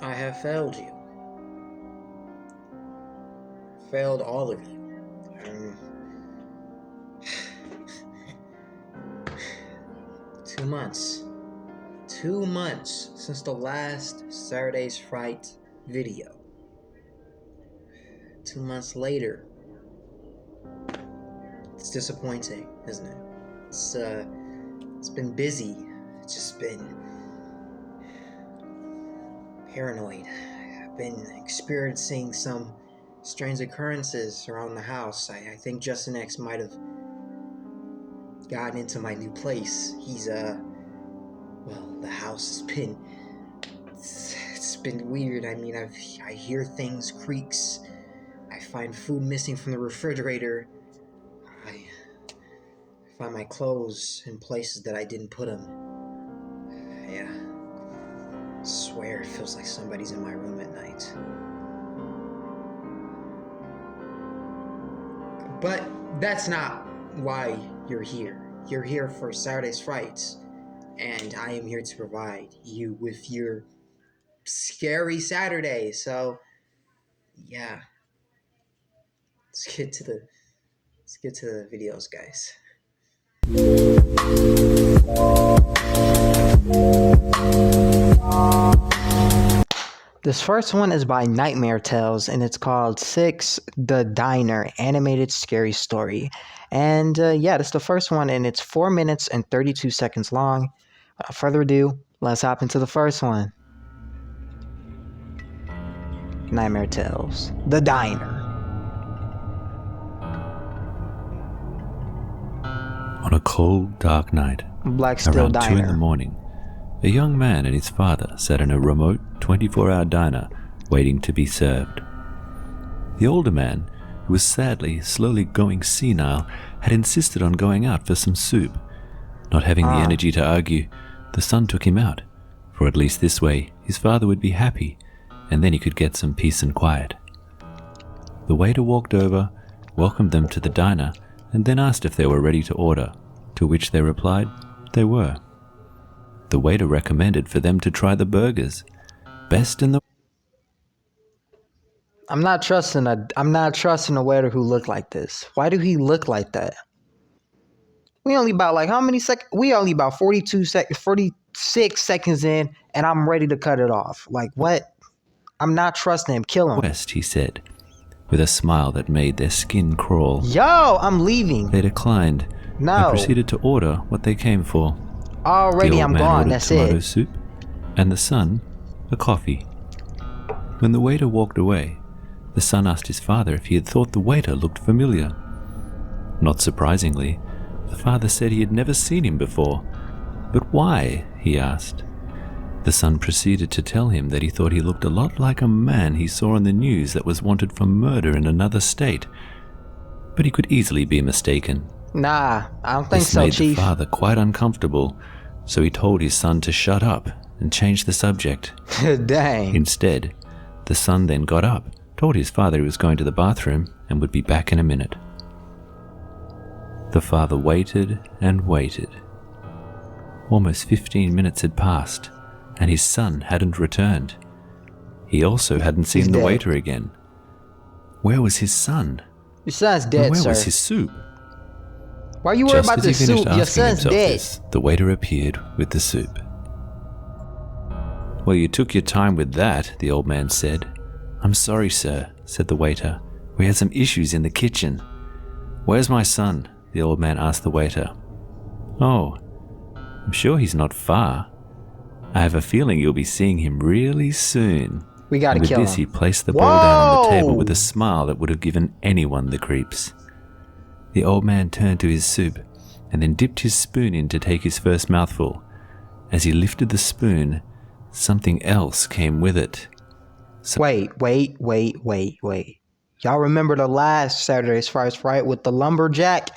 I have failed you. Failed all of you. 2 months. 2 months since the last Saturday's Fright video. 2 months later. It's disappointing, isn't it? It's been busy. It's just been paranoid. I've been experiencing some strange occurrences around the house. I think Justin X might have gotten into my new place. He's well, the house has been it's been weird. I mean, I hear things, creaks. I find food missing from the refrigerator. I find my clothes in places that I didn't put them. Yeah. I swear it feels like somebody's in my room at night. But that's not why you're here. You're here for Saturday's Frights, and I am here to provide you with your scary Saturday. So, yeah. Let's get to the videos, guys. This first one is by Nightmare Tales, and it's called 6 The Diner Animated Scary Story. And yeah, this is the first one, and it's 4 minutes and 32 seconds long. Without further ado, let's hop into the first one. Nightmare Tales, The Diner. On a cold, dark night, Black Steel around Diner. 2 in the morning, a young man and his father sat in a remote 24-hour diner waiting to be served. The older man, who was sadly, slowly going senile, had insisted on going out for some soup. Not having the energy to argue, the son took him out, for at least this way his father would be happy, and then he could get some peace and quiet. The waiter walked over, welcomed them to the diner, and then asked if they were ready to order, to which they replied they were. The waiter recommended for them to try the burgers. Best in the... I'm not trusting a waiter who looked like this. Why do he look like that? We only about like how many seconds? We only about 46 seconds in, and I'm ready to cut it off. Like what? I'm not trusting him. Kill him. West, he said, with a smile that made their skin crawl. Yo, I'm leaving. They declined No. and proceeded to order what they came for. Already The old I'm man gone. ordered That's tomato it. soup, and the son a coffee. When the waiter walked away, the son asked his father if he had thought the waiter looked familiar. Not surprisingly, the father said he had never seen him before. But why? He asked. The son proceeded to tell him that he thought he looked a lot like a man he saw on the news that was wanted for murder in another state. But he could easily be mistaken. Nah, I don't think This so, made Chief. the father quite uncomfortable, so he told his son to shut up and change the subject. Dang. Instead, the son then got up, told his father he was going to the bathroom and would be back in a minute. The father waited and waited. Almost 15 minutes had passed, and his son hadn't returned. He also hadn't seen the dead. waiter again. Where was his son? Your son's And dead, where sir. was his soup? Why are you worried Just about as the he finished soup? Your asking son's himself dead. this, the waiter appeared with the soup. Well, you took your time with that, the old man said. I'm sorry, sir, said the waiter. We had some issues in the kitchen. Where's my son? The old man asked the waiter. Oh, I'm sure he's not far. I have a feeling you'll be seeing him really soon. We gotta And with kill this, him. he placed the bowl down on the table Whoa! with a smile that would have given anyone the creeps. The old man turned to his soup and then dipped his spoon in to take his first mouthful. As he lifted the spoon, something else came with it. Wait. Y'all remember the last Saturday's Fright, right? With the lumberjack?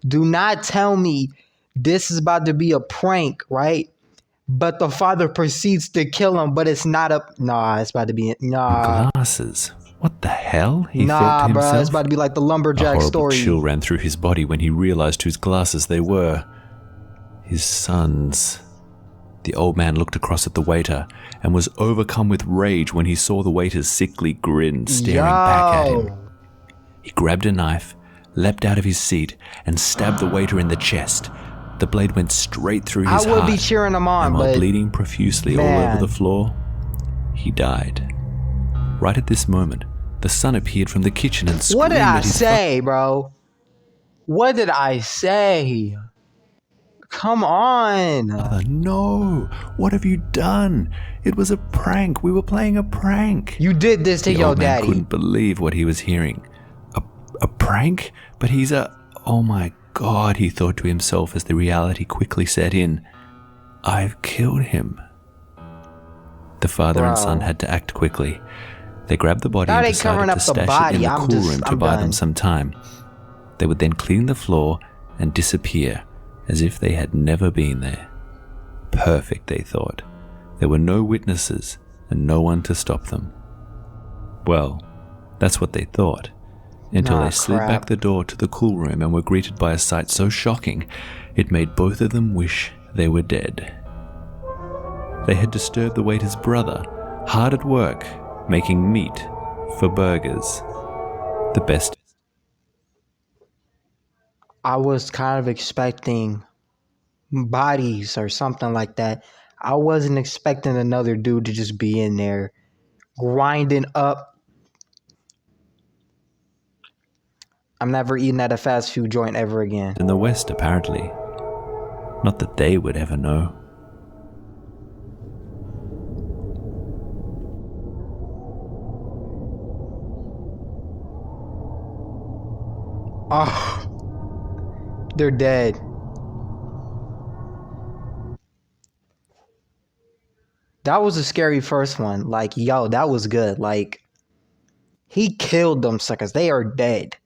Do not tell me this is about to be a prank, right? But the father proceeds to kill him, but it's not a... Nah, it's about to be... Nah. Glasses. What the hell? He thought to Nah, himself. bro. It's about to be like the A lumberjack horrible story. chill ran through his body when he realized whose glasses they were. His son's. The old man looked across at the waiter and was overcome with rage when he saw the waiter's sickly grin staring back at him. He grabbed a knife, leapt out of his seat, and stabbed the waiter in the chest. The blade went straight through his heart. I would be cheering him on, and while but bleeding profusely all over the floor, he died. Right at this moment, the son appeared from the kitchen and screamed what did at I his say, bro? What did I say? Come on. father. No, what have you done? It was a prank. We were playing a prank. You did this to The your old man daddy. couldn't believe what he was hearing. A prank? But he's a... Oh my God, he thought to himself as the reality quickly set in. I've killed him. The father and son had to act quickly. They grabbed the body and decided to stash it in the cool room to buy them some time. They would then clean the floor and disappear as if they had never been there. Perfect, they thought. There were no witnesses and no one to stop them. Well, that's what they thought, until they slid back the door to the cool room and were greeted by a sight so shocking it made both of them wish they were dead. They had disturbed the waiter's brother, hard at work, making meat for burgers. The best. I was kind of expecting bodies or something like that. I wasn't expecting another dude to just be in there grinding up. I'm never eating at a fast food joint ever again. In the West, apparently. Not that they would ever know. Oh, they're dead. That was a scary first one. Like, yo, that was good. Like, he killed them suckers. They are dead.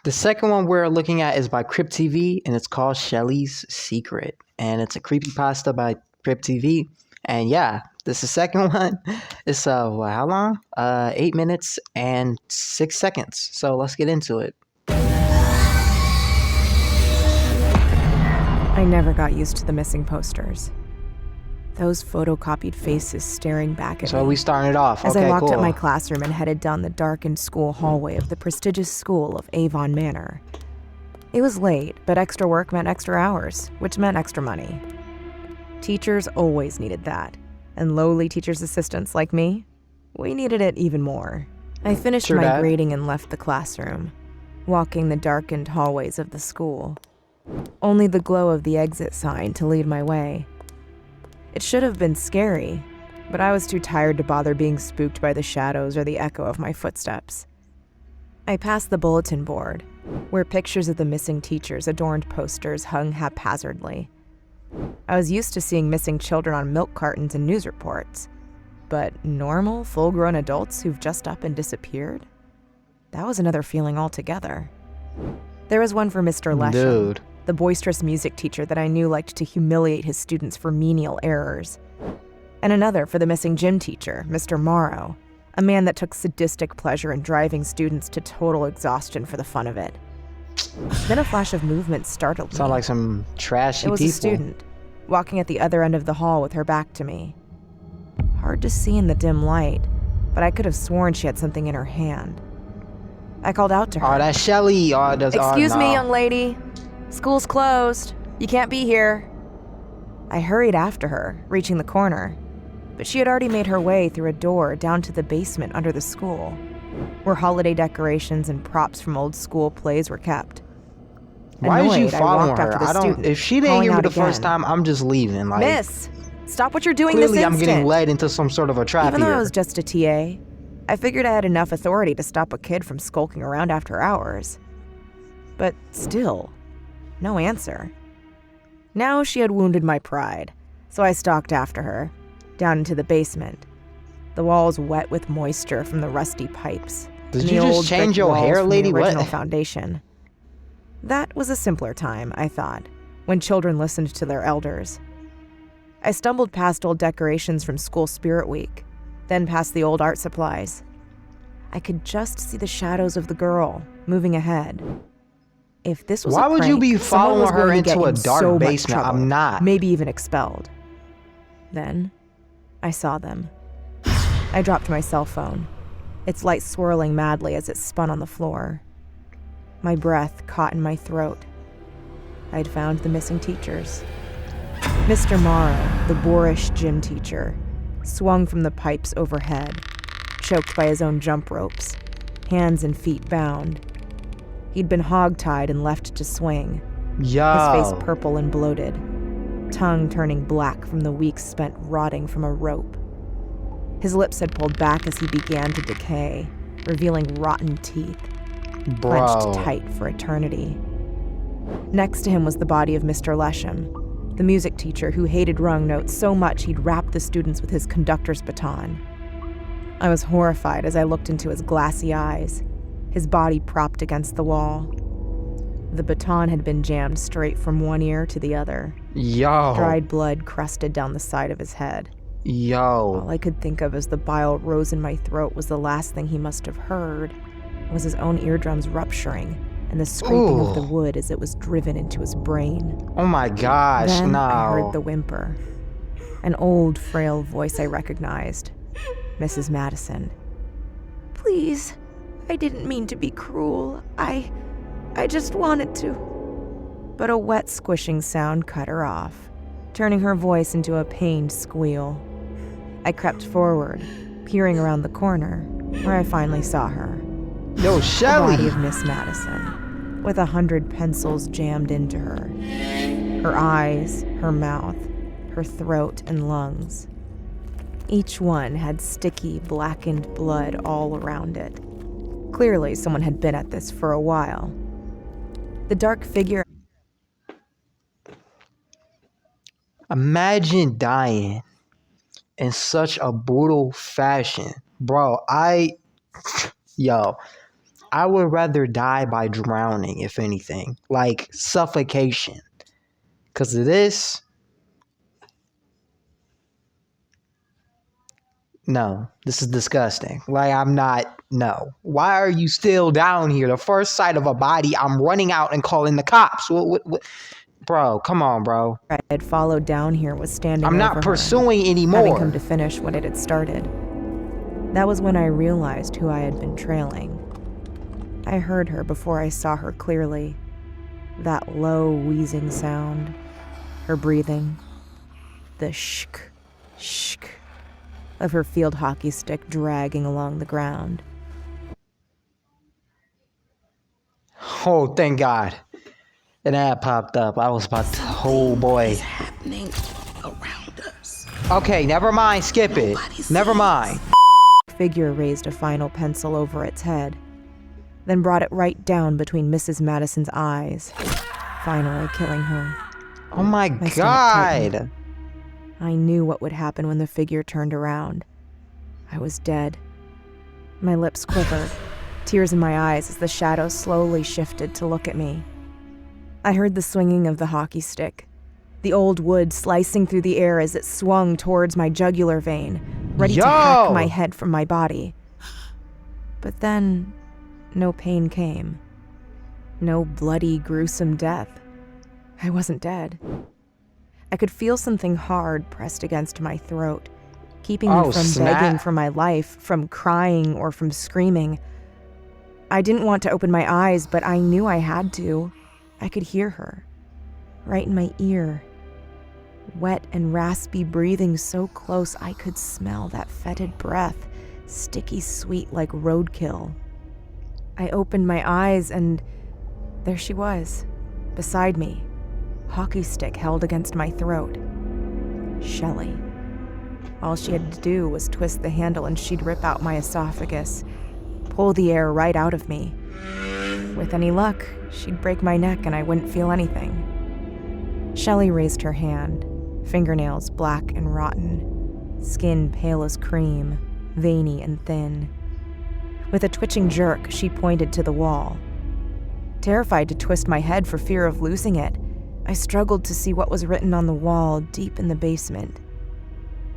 The second one we're looking at is by Crypt TV, and it's called Shelly's Secret. And it's a creepypasta by Crypt TV. And yeah, this is the second one. It's how long? 8 minutes and 6 seconds. So let's get into it. I never got used to the missing posters. Those photocopied faces staring back at me. So we starting it off. As Okay, I walked cool. up my classroom and headed down the darkened school hallway of the prestigious school of Avon Manor. It was late, but extra work meant extra hours, which meant extra money. Teachers always needed that, and lowly teachers' assistants like me, we needed it even more. I finished my grading and left the classroom, walking the darkened hallways of the school. Only the glow of the exit sign to lead my way. It should have been scary, but I was too tired to bother being spooked by the shadows or the echo of my footsteps. I passed the bulletin board, where pictures of the missing teachers adorned posters hung haphazardly. I was used to seeing missing children on milk cartons and news reports, but normal, full-grown adults who've just up and disappeared? That was another feeling altogether. There was one for Mr. Lesham, the boisterous music teacher that I knew liked to humiliate his students for menial errors. And another for the missing gym teacher, Mr. Morrow, a man that took sadistic pleasure in driving students to total exhaustion for the fun of it. Then a flash of movement startled me. Sound like some trashy people. It was a student, walking at the other end of the hall with her back to me. Hard to see in the dim light, but I could have sworn she had something in her hand. I called out to her. Oh, that's Shelly. Excuse me, young lady. School's closed. You can't be here. I hurried after her, reaching the corner, but she had already made her way through a door down to the basement under the school, where holiday decorations and props from old school plays were kept. Why did you follow her? I don't. If she didn't hear me the first time, I'm just leaving. Like, Miss, stop what you're doing clearly this instant. I'm getting led into some sort of a trap Even though here. I was just a TA, I figured I had enough authority to stop a kid from skulking around after hours. But still, no answer. Now she had wounded my pride, so I stalked after her, down into the basement. The walls wet with moisture from the rusty pipes. Did you just change your hair, lady? The original What? foundation. That was a simpler time, I thought, when children listened to their elders. I stumbled past old decorations from school spirit week, then past the old art supplies. I could just see the shadows of the girl moving ahead. If this was Why a would you prank, be someone following was her going to into get a in dark so much basement? trouble, I'm not. maybe even expelled. Then, I saw them. I dropped my cell phone, its light swirling madly as it spun on the floor. My breath caught in my throat. I'd found the missing teachers. Mr. Morrow, the boorish gym teacher, swung from the pipes overhead, choked by his own jump ropes, hands and feet bound. He'd been hogtied and left to swing, Yo. his face purple and bloated, tongue turning black from the weeks spent rotting from a rope. His lips had pulled back as he began to decay, revealing rotten teeth, clenched tight for eternity. Next to him was the body of Mr. Lesham, the music teacher who hated wrong notes so much he'd wrap the students with his conductor's baton. I was horrified as I looked into his glassy eyes, his body propped against the wall. The baton had been jammed straight from one ear to the other. Yo. Dried blood crusted down the side of his head. Yo. All I could think of as the bile rose in my throat was the last thing he must have heard, was his own eardrums rupturing and the scraping of the wood as it was driven into his brain. Oh my gosh, Then no. I heard the whimper. An old, frail voice I recognized. Mrs. Madison. Please, I didn't mean to be cruel. I just wanted to. But a wet squishing sound cut her off, turning her voice into a pained squeal. I crept forward, peering around the corner, where I finally saw her. Yo, The Shelly. body of Miss Madison, with 100 pencils jammed into her. Her eyes, her mouth, her throat and lungs. Each one had sticky, blackened blood all around it. Clearly, someone had been at this for a while. The dark figure... Imagine dying in such a brutal fashion. Bro, I would rather die by drowning, if anything. Like, suffocation. Because of this... No, this is disgusting. Like, no. Why are you still down here? The first sight of a body, I'm running out and calling the cops. What? Bro, come on, bro. I had followed down here was standing I'm over not her, pursuing having anymore. come to finish what it had started. That was when I realized who I had been trailing. I heard her before I saw her clearly. That low, wheezing sound. Her breathing. The shk, shk of her field hockey stick dragging along the ground. Oh, thank God. An ad popped up. I was about to... Oh, boy. Is happening around us. Okay, never mind. Skip it. Never mind. Figure raised a final pencil over its head, then brought it right down between Mrs. Madison's eyes, finally killing her. Oh, my My stomach God. tightened. I knew what would happen when the figure turned around. I was dead. My lips quivered, tears in my eyes as the shadow slowly shifted to look at me. I heard the swinging of the hockey stick, the old wood slicing through the air as it swung towards my jugular vein, ready to hack my head from my body. But then, no pain came. No bloody, gruesome death. I wasn't dead. I could feel something hard pressed against my throat, keeping me from begging for my life, from crying, or from screaming. I didn't want to open my eyes, but I knew I had to. I could hear her, right in my ear. Wet and raspy breathing so close I could smell that fetid breath, sticky sweet like roadkill. I opened my eyes and there she was, beside me, hockey stick held against my throat. Shelley. All she had to do was twist the handle and she'd rip out my esophagus, pull the air right out of me. With any luck, she'd break my neck and I wouldn't feel anything. Shelley raised her hand, fingernails black and rotten, skin pale as cream, veiny and thin. With a twitching jerk, she pointed to the wall. Terrified to twist my head for fear of losing it, I struggled to see what was written on the wall deep in the basement.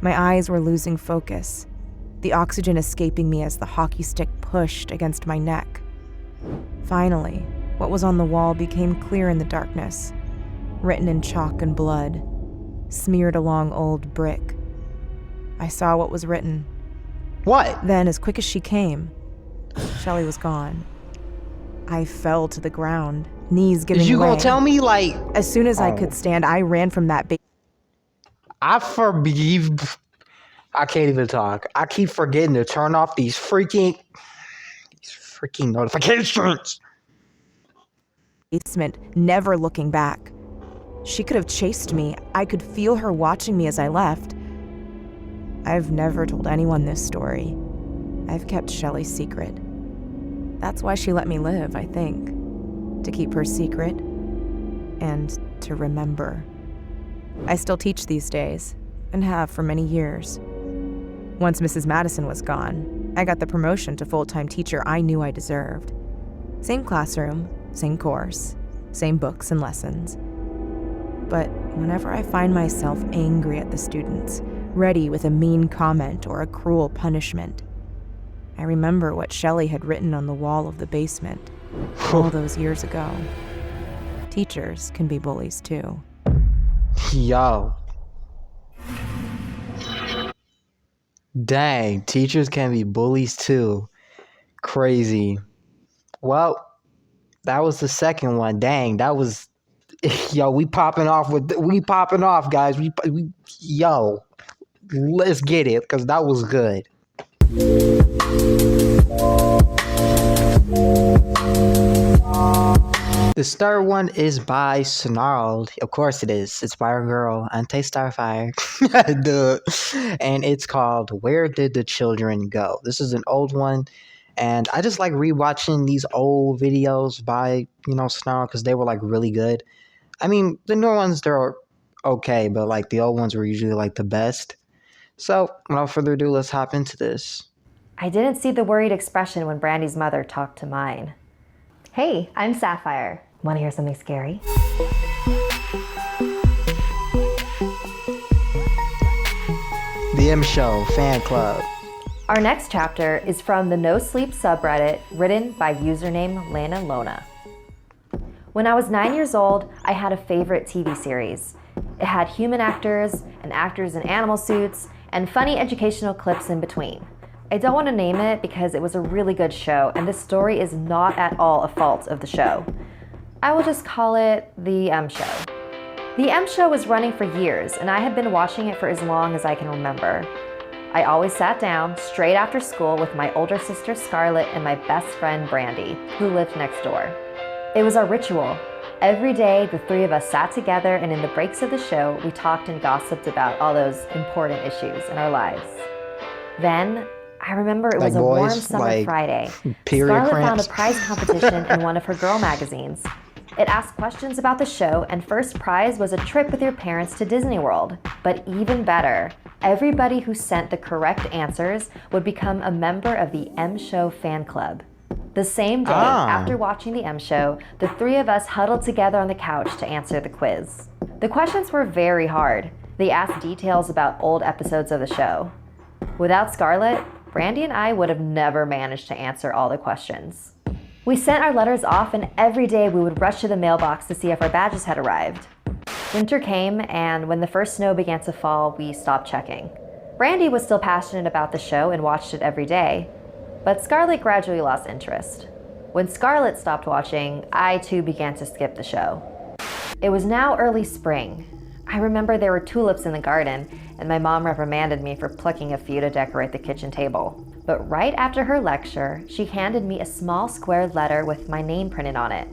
My eyes were losing focus. the oxygen escaping me as the hockey stick pushed against my neck. Finally, what was on the wall became clear in the darkness, written in chalk and blood, smeared along old brick. I saw what was written. What? Then, as quick as she came, Shelley was gone. I fell to the ground, knees giving way. Is you gonna tell me, like... As soon as I could stand, I ran from that I can't even talk. I keep forgetting to turn off these freaking notifications. basement, never looking back. She could have chased me. I could feel her watching me as I left. I've never told anyone this story. I've kept Shelley's secret. That's why she let me live, I think. To keep her secret and to remember. I still teach these days, and have for many years. Once Mrs. Madison was gone, I got the promotion to full-time teacher I knew I deserved. Same classroom, same course, same books and lessons. But whenever I find myself angry at the students, ready with a mean comment or a cruel punishment, I remember what Shelley had written on the wall of the basement all those years ago. Teachers can be bullies too. Yo. Dang, teachers can be bullies too. Crazy. Well, that was the second one. Dang, that was... Yo, we popping off, guys. Yo, let's get it, because that was good. This third one is by Snarled. Of course it is. It's by our girl, Ante Starfire. Duh. And it's called Where Did the Children Go? This is an old one. And I just like rewatching these old videos by, Snarled, because they were like really good. I mean, the new ones, they're okay, but like the old ones were usually like the best. So without further ado, let's hop into this. I didn't see the worried expression when Brandy's mother talked to mine. Hey, I'm Sapphire. Want to hear something scary? The M Show Fan Club. Our next chapter is from the No Sleep subreddit, written by username Lana Lona. When I was 9 years old, I had a favorite TV series. It had human actors and actors in animal suits and funny educational clips in between. I don't want to name it because it was a really good show and this story is not at all a fault of the show. I will just call it The M Show. The M Show was running for years and I had been watching it for as long as I can remember. I always sat down straight after school with my older sister Scarlett and my best friend Brandy, who lived next door. It was our ritual. Every day, the three of us sat together and in the breaks of the show, we talked and gossiped about all those important issues in our lives. Then, I remember it was a warm summer Friday. Scarlett found a prize competition in one of her girl magazines. It asked questions about the show, and first prize was a trip with your parents to Disney World. But even better, everybody who sent the correct answers would become a member of the M Show fan club. The same day, after watching the M Show, the three of us huddled together on the couch to answer the quiz. The questions were very hard. They asked details about old episodes of the show. Without Scarlett, Brandy and I would have never managed to answer all the questions. We sent our letters off and every day we would rush to the mailbox to see if our badges had arrived. Winter came and when the first snow began to fall, we stopped checking. Brandy was still passionate about the show and watched it every day, but Scarlett gradually lost interest. When Scarlett stopped watching, I too began to skip the show. It was now early spring. I remember there were tulips in the garden and my mom reprimanded me for plucking a few to decorate the kitchen table. But right after her lecture, she handed me a small square letter with my name printed on it.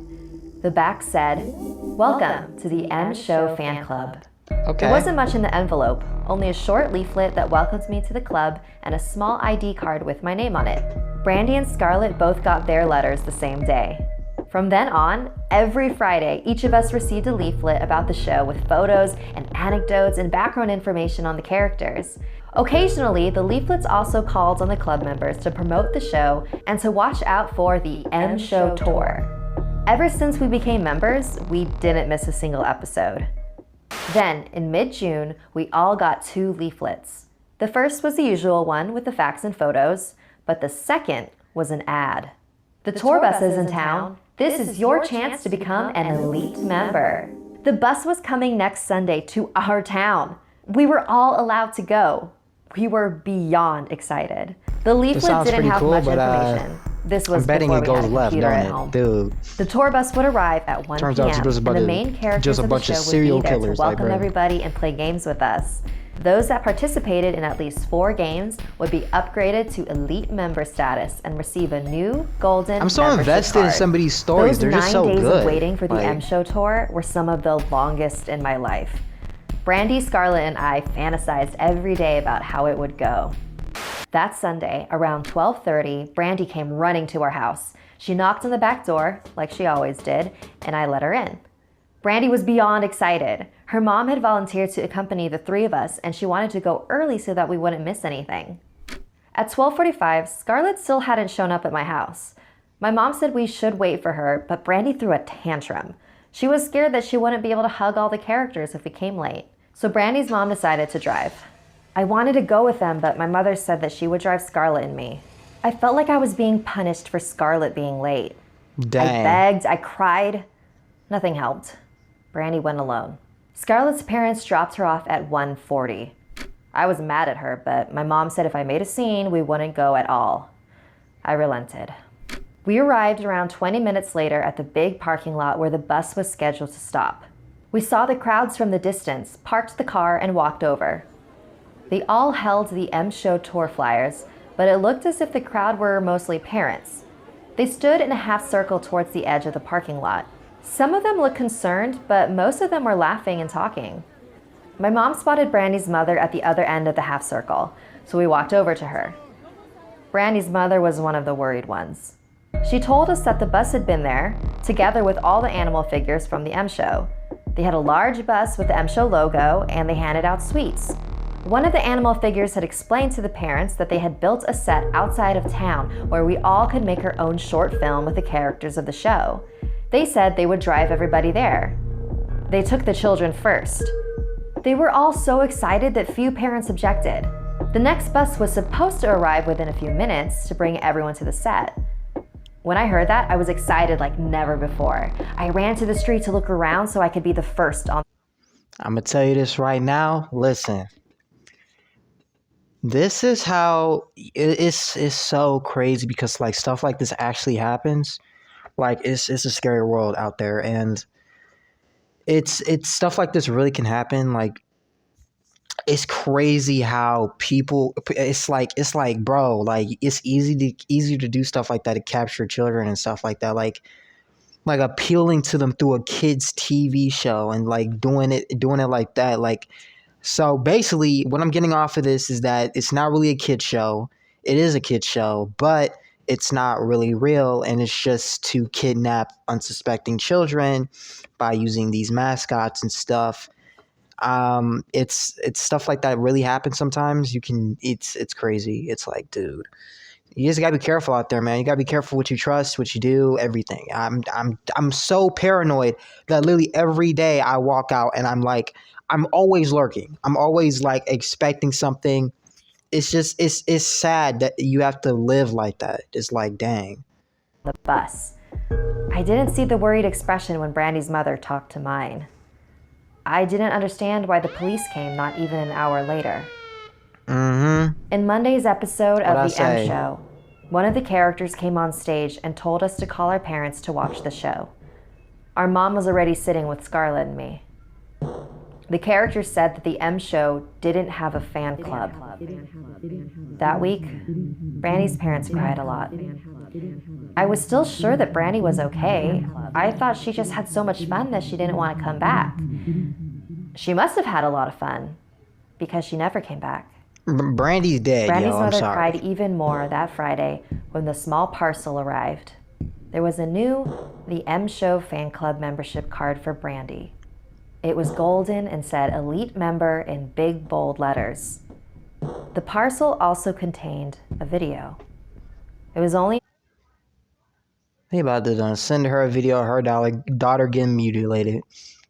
The back said, "Welcome to the M Show fan club." Okay. There wasn't much in the envelope, only a short leaflet that welcomed me to the club and a small ID card with my name on it. Brandy and Scarlett both got their letters the same day. From then on, every Friday, each of us received a leaflet about the show with photos and anecdotes and background information on the characters. Occasionally, the leaflets also called on the club members to promote the show and to watch out for the M Show tour. Ever since we became members, we didn't miss a single episode. Then, in mid-June, we all got 2 leaflets. The first was the usual one with the facts and photos, but the second was an ad. The tour bus is in town. This is your chance to become an elite member. The bus was coming next Sunday to our town. We were all allowed to go. We were beyond excited. The leaflet didn't have much information. This was I'm betting before it we had goes a left, computer don't at it? home. Dude. The tour bus would arrive at 1 Turns p.m. out it's just and the main characters of the bunch show of would serial be there to killers, like, welcome bro. everybody and play games with us. Those that participated in at least 4 games would be upgraded to elite member status and receive a new golden I'm so membership invested in card. some of these stories. Those They're just 9 so days good. of waiting for the Like- M Show tour were some of the longest in my life. Brandy, Scarlett, and I fantasized every day about how it would go. That Sunday, around 12:30, Brandy came running to our house. She knocked on the back door, like she always did, and I let her in. Brandy was beyond excited. Her mom had volunteered to accompany the 3 of us, and she wanted to go early so that we wouldn't miss anything. At 12:45, Scarlett still hadn't shown up at my house. My mom said we should wait for her, but Brandy threw a tantrum. She was scared that she wouldn't be able to hug all the characters if we came late. So Brandy's mom decided to drive. I wanted to go with them, but my mother said that she would drive Scarlett and me. I felt like I was being punished for Scarlett being late. Dang. I begged, I cried. Nothing helped. Brandy went alone. Scarlett's parents dropped her off at 1:40. I was mad at her, but my mom said if I made a scene, we wouldn't go at all. I relented. We arrived around 20 minutes later at the big parking lot where the bus was scheduled to stop. We saw the crowds from the distance, parked the car, and walked over. They all held the M Show tour flyers, but it looked as if the crowd were mostly parents. They stood in a half circle towards the edge of the parking lot. Some of them looked concerned, but most of them were laughing and talking. My mom spotted Brandy's mother at the other end of the half circle, so we walked over to her. Brandy's mother was one of the worried ones. She told us that the bus had been there, together with all the animal figures from the M Show. They had a large bus with the M Show logo, and they handed out sweets. One of the animal figures had explained to the parents that they had built a set outside of town where we all could make our own short film with the characters of the show. They said they would drive everybody there. They took the children first. They were all so excited that few parents objected. The next bus was supposed to arrive within a few minutes to bring everyone to the set. When I heard that, I was excited like never before. I ran to the street to look around so I could be the first on. I'm going to tell you this right now. Listen. This is how it's so crazy because like stuff like this actually happens. Like it's a scary world out there, and it's stuff like this really can happen. Like it's crazy how people it's like bro, like it's easy to do stuff like that to capture children and stuff like that. Like appealing to them through a kids TV show and like doing it like that. Like so basically what I'm getting off of this is that it's not really a kid show. It is a kid show, but it's not really real, and it's just to kidnap unsuspecting children by using these mascots and stuff. It's stuff like that really happens sometimes. It's crazy. It's like, dude, you just gotta be careful out there, man. You gotta be careful what you trust, what you do, everything. I'm so paranoid that literally every day I walk out and I'm always lurking. I'm always like expecting something. It's just it's sad that you have to live like that. It's like, dang. The bus. I didn't see the worried expression when Brandy's mother talked to mine. I didn't understand why the police came not even an hour later. In Monday's episode of the M Show, one of the characters came on stage and told us to call our parents to watch the show. Our mom was already sitting with Scarlett and me. The character said that the M Show didn't have a fan club. That week, Brandy's parents cried a lot. I was still sure that Brandy was okay. I thought she just had so much fun that she didn't want to come back. She must have had a lot of fun, because she never came back. Brandy's dead, Brandy's yo. I'm mother sorry. cried even more that Friday when the small parcel arrived. There was a new The M Show fan club membership card for Brandy. It was golden and said elite member in big bold letters. The parcel also contained a video. It was only They about to send her a video of her daughter getting mutilated.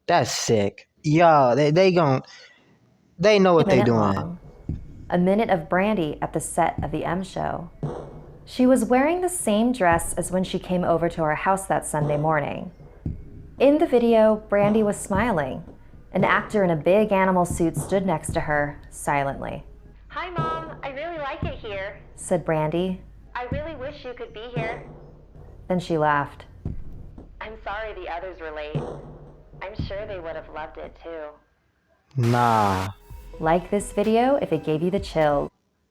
That's sick. Yeah, they know what they doing. long. a minute of Brandy at the set of the M Show. She was wearing the same dress as when she came over to our house that Sunday morning. In the video, Brandy was smiling. An actor in a big animal suit stood next to her, silently. "Hi, Mom. I really like it here," said Brandy. "I really wish you could be here." Then she laughed. "I'm sorry the others were late. I'm sure they would have loved it too." Nah. Like this video if it gave you the chills.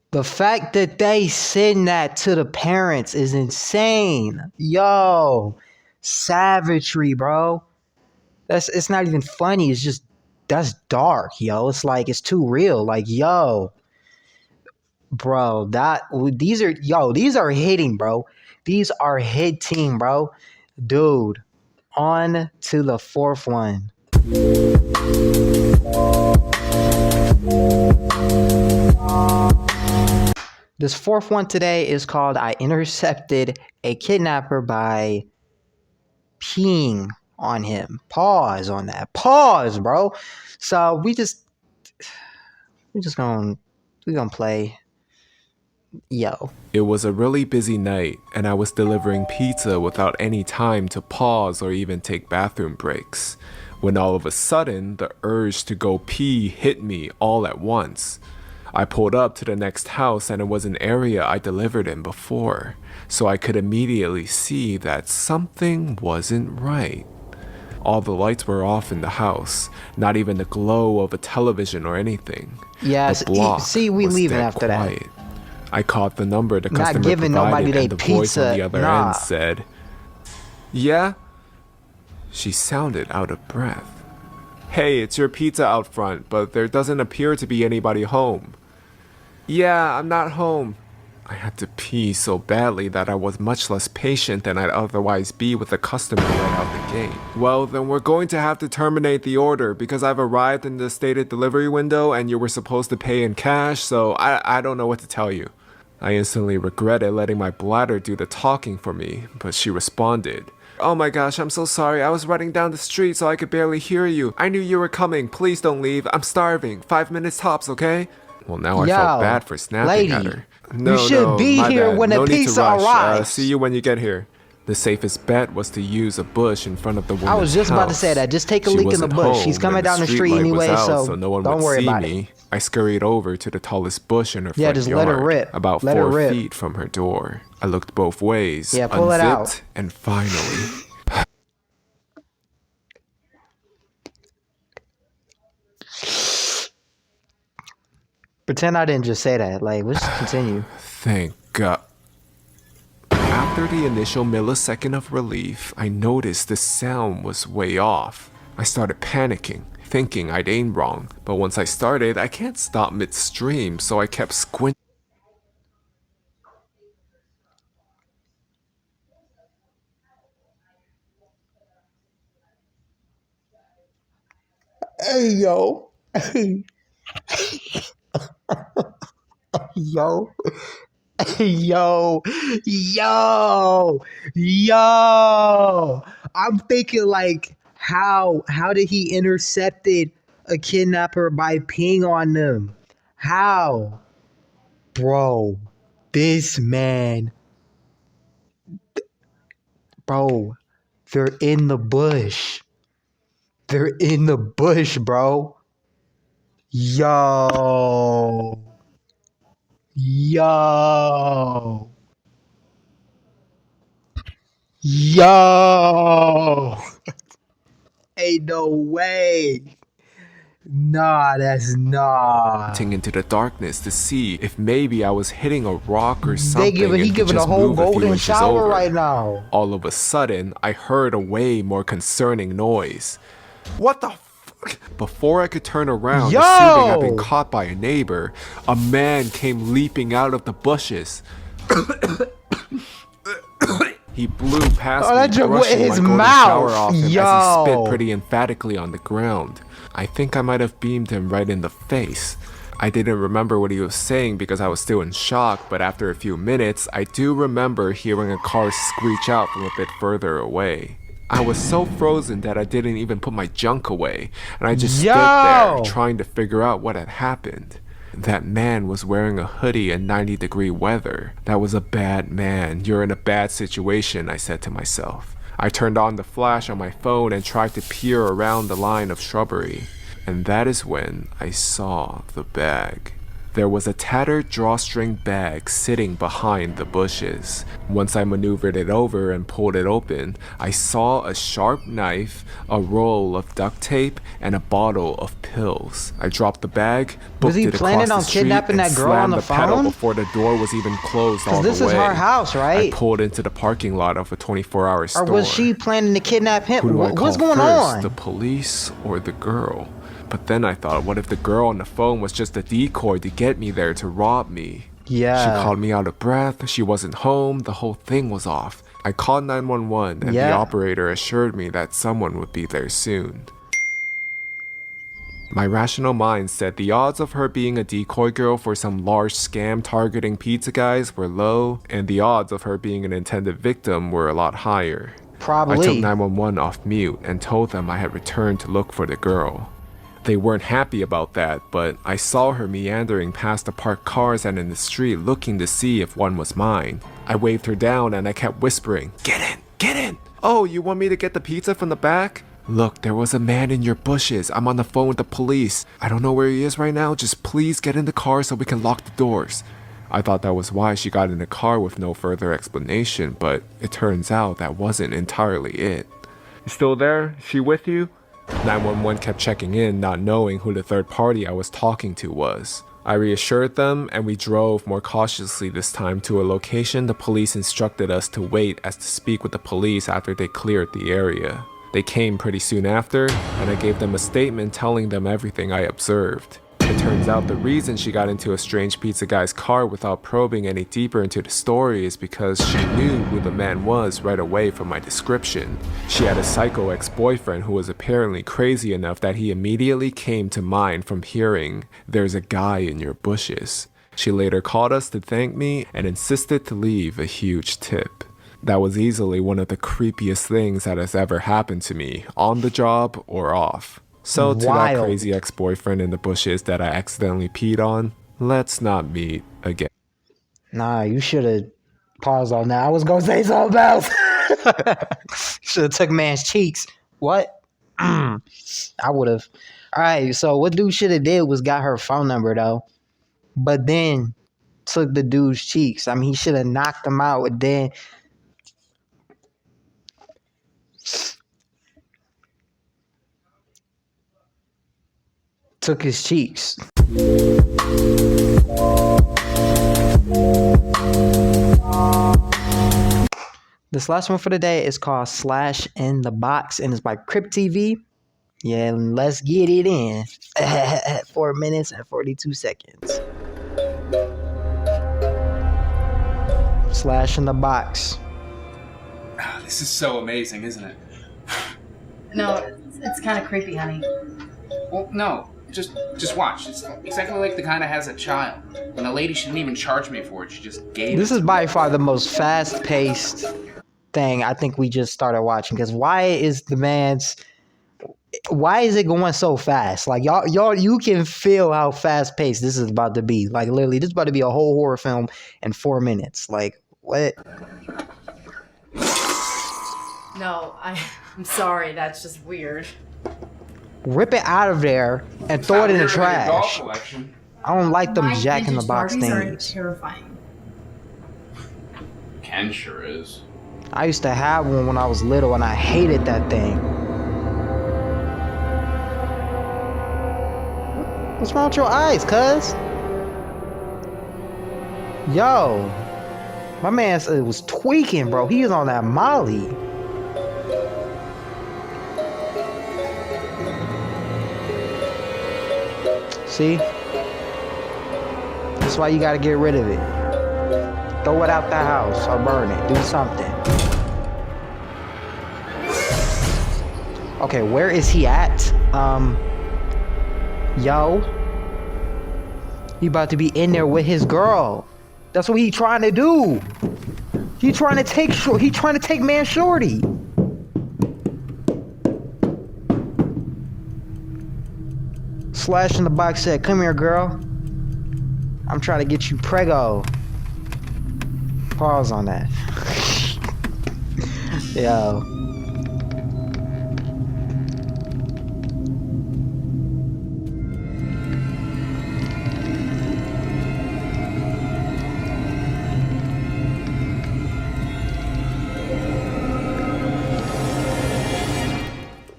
The fact that they send that to the parents is insane. Yo, savagery, bro. It's not even funny. It's just, that's dark, yo. It's like, it's too real. Like, yo, bro, these are hitting, bro. These are hitting, bro. Dude, on to the fourth one. This fourth one today is called I Intercepted a Kidnapper by Peeing on Him. Pause on that. Pause, bro. So we gonna play. Yo. It was a really busy night, and I was delivering pizza without any time to pause or even take bathroom breaks, when all of a sudden, the urge to go pee hit me all at once. I pulled up to the next house, and it was an area I delivered in before, so I could immediately see that something wasn't right. All the lights were off in the house, not even the glow of a television or anything. Yes, the block see, we was leaving dead after quiet. that. I caught the number the Not customer giving nobody provided, they and the voice pizza, on the other nah. end said, "Yeah?" She sounded out of breath. "Hey, it's your pizza out front, but there doesn't appear to be anybody home." "Yeah, I'm not home." I had to pee so badly that I was much less patient than I'd otherwise be with the customer right out the gate. "Well, then we're going to have to terminate the order because I've arrived in the stated delivery window and you were supposed to pay in cash, so I don't know what to tell you." I instantly regretted letting my bladder do the talking for me, but she responded, "Oh my gosh, I'm so sorry. I was running down the street so I could barely hear you. I knew you were coming. Please don't leave. I'm starving. 5 minutes tops, okay?" Well, now I felt bad for snapping at her. You should be here when the pizza arrives. See you when you get here. The safest bet was to use a bush in front of the woman's house. I was just about to say that. Just take a leak in the bush. She's coming down the street anyway, so no one don't would worry see about me. it. I scurried over to the tallest bush in her Yeah, front just yard, let her rip. about Let her 4 rip. feet from her door. I looked both ways, Yeah, pull it out. unzipped, and finally... Pretend I didn't just say that. Like, let's just continue. Thank God. After the initial millisecond of relief, I noticed the sound was way off. I started panicking, thinking I'd aimed wrong, but once I started, I can't stop midstream, so I kept squinting. Hey, yo. Yo. Yo. I'm thinking like, how did he intercepted a kidnapper by peeing on them? How? Bro, this man. Bro, they're in the bush. They're in the bush, bro. Yo. Ain't no way. Nah, that's not. Into the darkness to see if maybe I was hitting a rock or something. He giving a whole golden shower right now. All of a sudden, I heard a way more concerning noise. What the fuck? Before I could turn around, assuming I'd been caught by a neighbor, a man came leaping out of the bushes. He blew past me, brushing his my golden mouth. shower off him as he spit pretty emphatically on the ground. I think I might have beamed him right in the face. I didn't remember what he was saying because I was still in shock, but after a few minutes, I do remember hearing a car screech out from a bit further away. I was so frozen that I didn't even put my junk away, and I just stood there trying to figure out what had happened. That man was wearing a hoodie in 90-degree weather. That was a bad man. You're in a bad situation, I said to myself. I turned on the flash on my phone and tried to peer around the line of shrubbery. And that is when I saw the bag. There was a tattered drawstring bag sitting behind the bushes. Once I maneuvered it over and pulled it open, I saw a sharp knife, a roll of duct tape, and a bottle of pills. I dropped the bag, booked it across the street, and slammed the pedal before the door was even closed all the way. This is her house, right? I pulled into the parking lot of a 24-hour store. Or was she planning to kidnap him? Who do I call What's going first, on? the police or the girl? But then I thought, what if the girl on the phone was just a decoy to get me there to rob me? Yeah. She called me out of breath, she wasn't home, the whole thing was off. I called 911 and the operator assured me that someone would be there soon. My rational mind said the odds of her being a decoy girl for some large scam targeting pizza guys were low, and the odds of her being an intended victim were a lot higher. Probably. I took 911 off mute and told them I had returned to look for the girl. They weren't happy about that, but I saw her meandering past the parked cars and in the street looking to see if one was mine. I waved her down and I kept whispering, "Get in, get in! Oh, you want me to get the pizza from the back? Look, there was a man in your bushes. I'm on the phone with the police. I don't know where he is right now. Just please get in the car so we can lock the doors." I thought that was why she got in the car with no further explanation, but it turns out that wasn't entirely it. "You still there? Is she with you?" 911 kept checking in, not knowing who the third party I was talking to was. I reassured them, and we drove more cautiously this time to a location the police instructed us to wait as to speak with the police after they cleared the area. They came pretty soon after, and I gave them a statement telling them everything I observed. It turns out the reason she got into a strange pizza guy's car without probing any deeper into the story is because she knew who the man was right away from my description. She had a psycho ex-boyfriend who was apparently crazy enough that he immediately came to mind from hearing, "There's a guy in your bushes." She later called us to thank me and insisted to leave a huge tip. That was easily one of the creepiest things that has ever happened to me, on the job or off. So to that crazy ex-boyfriend in the bushes that I accidentally peed on, let's not meet again. Nah, you should have paused on that. I was gonna say something else. Should have took man's cheeks. What? I would have. All right, so what dude should have did was got her phone number though, but then took the dude's cheeks. I mean, he should have knocked him out and then. Took his cheeks. This last one for the day is called Slash in the Box and it's by Crypt TV. Yeah, let's get it in. 4 minutes and 42 seconds. Slash in the Box. This is so amazing, isn't it? No, it's kind of creepy, honey. Well, no. Just watch. It's exactly like the kind that has a child. When the lady shouldn't even charge me for it, she just gave This it is to by me. far the most fast-paced thing I think we just started watching. Because why is it going so fast? Like y'all, you can feel how fast-paced this is about to be. Like literally, this is about to be a whole horror film in 4 minutes. Like what? No, I'm sorry. That's just weird. Rip it out of there and throw it in the trash. I don't like them My Jack in the vintage Box Barbies are things. terrifying. Ken sure is. I used to have one when I was little and I hated that thing. What's wrong with your eyes, cuz? Yo, my man was tweaking, bro. He was on that Molly. See? That's why you gotta get rid of it. Throw it out the house or burn it. Do something. Okay, where is he at? Yo. He about to be in there with his girl. That's what he trying to do. He trying to take man shorty. Slash in the Box said, "Come here, girl. I'm trying to get you prego. Pause on that. Yo.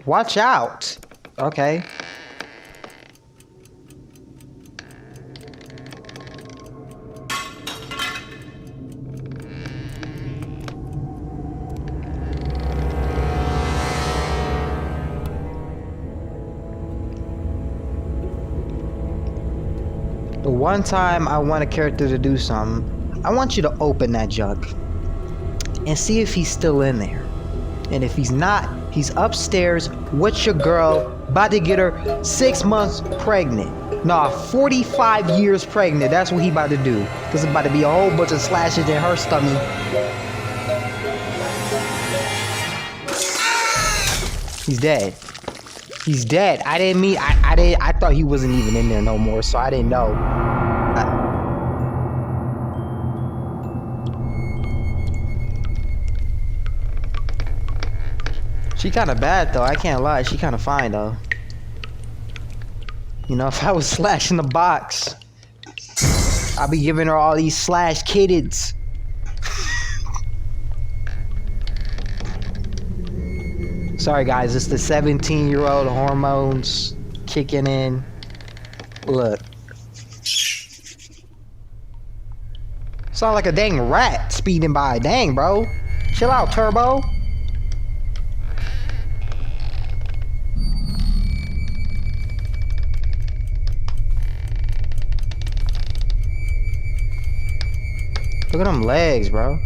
Watch out. Okay. The one time I want a character to do something, I want you to open that junk and see if he's still in there. And if he's not, he's upstairs with your girl, about to get her 6 months pregnant. Nah, 45 years pregnant. That's what he about to do. There's about to be a whole bunch of slashes in her stomach. He's dead. He's dead. I didn't mean, I thought he wasn't even in there no more, so I didn't know. She kind of bad though, I can't lie. She kind of fine though. You know, if I was slashing the box, I'd be giving her all these slash kids. Sorry guys, it's the 17-year-old hormones kicking in. Look. Sound like a dang rat speeding by. Dang, bro. Chill out, Turbo. Look at them legs, bro.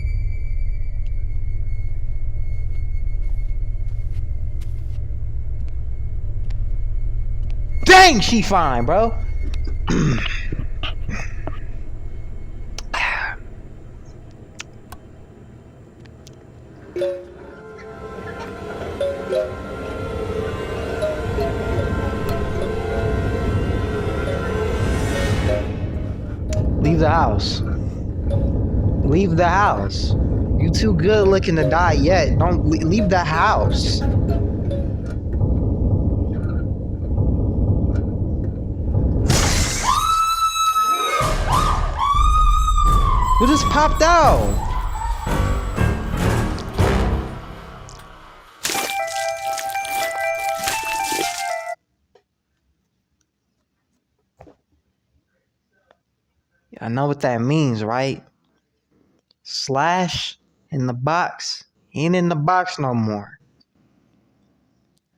Dang, she fine, bro. Leave the house. Leave the house. You too good looking to die yet. Don't leave the house. Who just popped out? I know what that means, right? Slash in the box. He ain't in the box no more.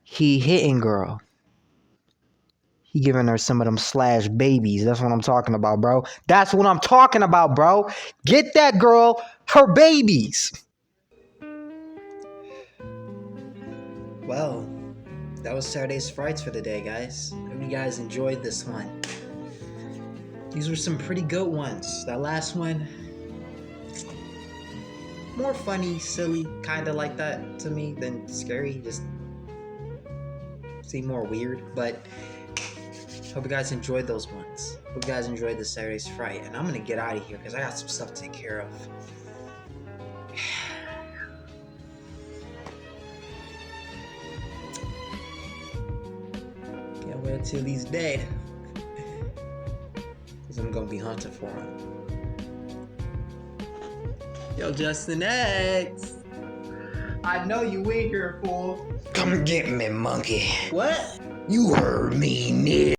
He hitting girl. He giving her some of them slash babies. That's what I'm talking about, bro. That's what I'm talking about, bro. Get that girl her babies. Well, that was Saturday's Frights for the day, guys. Hope you guys enjoyed this one. These were some pretty good ones. That last one, more funny, silly, kind of like that to me than scary. Just seemed more weird, but hope you guys enjoyed those ones. Hope you guys enjoyed the Saturday's Fright. And I'm gonna get out of here because I got some stuff to take care of. Can't wait till he's dead. Because I'm gonna be hunting for him. Yo, Justin X. I know you in here, fool. Come get me, monkey. What? You heard me, nigga.